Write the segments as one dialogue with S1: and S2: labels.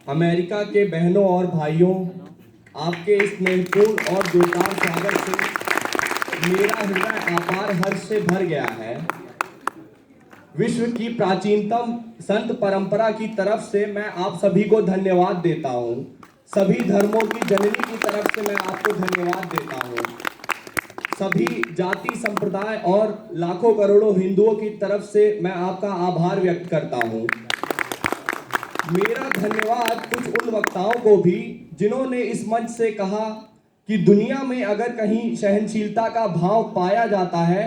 S1: America के बहनों और भाइयों, आपके इस स्नेहपूर्ण और जोरदार स्वागत से मेरा हृदय अपार हर्ष से भर गया है। विश्व की प्राचीनतम संत परंपरा की तरफ से मैं आप सभी को धन्यवाद देता हूँ। सभी धर्मों की जननी की तरफ से मैं आपको धन्यवाद देता हूँ। सभी जाति संप्रदाय और लाखों करोड़ों हिंदुओं की तरफ से मैं आपका आभार व्यक्त करता हूँ। मेरा धन्यवाद कुछ उन वक्ताओं को भी जिन्होंने इस मंच से कहा कि दुनिया में अगर कहीं सहनशीलता का भाव पाया जाता है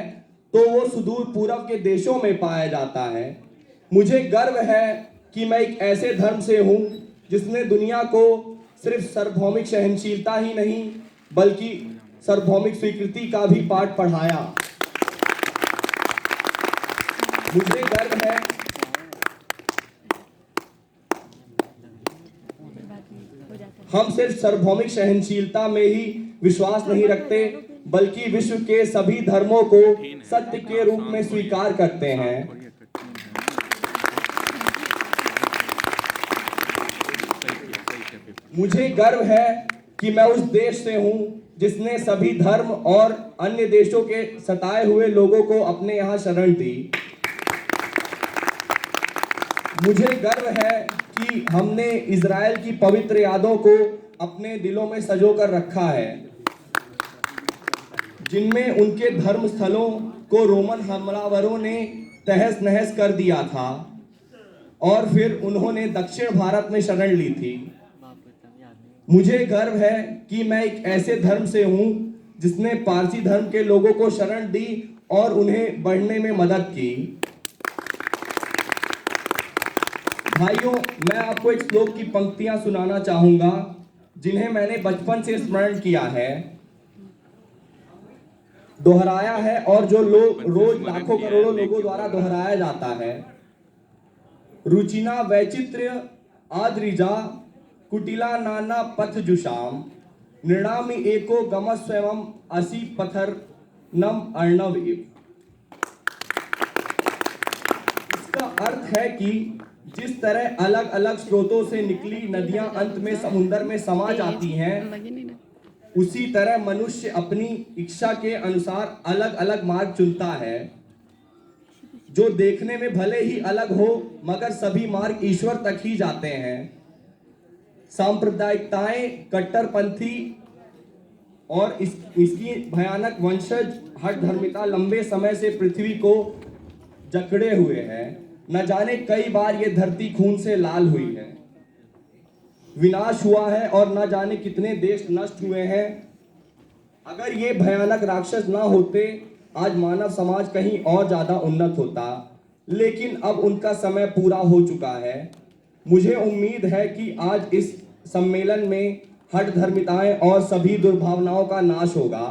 S1: तो वो सुदूर पूर्व के देशों में पाया जाता है। मुझे गर्व है कि मैं एक ऐसे धर्म से हूँ जिसने दुनिया को सिर्फ सार्वभौमिक सहनशीलता ही नहीं बल्कि सार्वभौमिक स्वीकृति का भी पाठ पढ़ाया। मुझे गर्व है हम सिर्फ सार्वभौमिक सहनशीलता में ही विश्वास नहीं रखते बल्कि विश्व के सभी धर्मों को सत्य के रूप में स्वीकार करते हैं। मुझे गर्व है कि मैं उस देश से हूं जिसने सभी धर्म और अन्य देशों के सताए हुए लोगों को अपने यहां शरण दी। मुझे गर्व है कि हमने इज़राइल की पवित्र यादों को अपने दिलों में संजो कर रखा है, जिनमें उनके धर्म स्थलों को रोमन हमलावरों ने तहस नहस कर दिया था और फिर उन्होंने दक्षिण भारत में शरण ली थी। मुझे गर्व है कि मैं एक ऐसे धर्म से हूं जिसने पारसी धर्म के लोगों को शरण दी और उन्हें बढ़ने में मदद की। भाइयों, मैं आपको एक श्लोक की पंक्तियां सुनाना चाहूंगा जिन्हें मैंने बचपन से स्मरण किया है, दोहराया है और जो लोग रोज लाखों करोड़ों लोगों द्वारा दोहराया जाता है। रुचिना वैचित्र्य आद्रिजा कुटिला नाना पथ जुषाम नृणामि एको गमस्वयं असि पथर नम अर्णव इव। इसका अर्थ है कि जिस तरह अलग अलग स्रोतों से निकली नदियां अंत में समुद्र में समा जाती हैं, उसी तरह मनुष्य अपनी इच्छा के अनुसार अलग अलग मार्ग चुनता है, जो देखने में भले ही अलग हो मगर सभी मार्ग ईश्वर तक ही जाते हैं। सांप्रदायिकताएं, कट्टरपंथी और इसकी भयानक वंशज हठ धर्मिता लंबे समय से पृथ्वी को जकड़े हुए हैं। न जाने कई बार ये धरती खून से लाल हुई है, विनाश हुआ है और न जाने कितने देश नष्ट हुए हैं। अगर ये भयानक राक्षस ना होते आज मानव समाज कहीं और ज्यादा उन्नत होता, लेकिन अब उनका समय पूरा हो चुका है। मुझे उम्मीद है कि आज इस सम्मेलन में हठ धर्मिताएं और सभी दुर्भावनाओं का नाश होगा।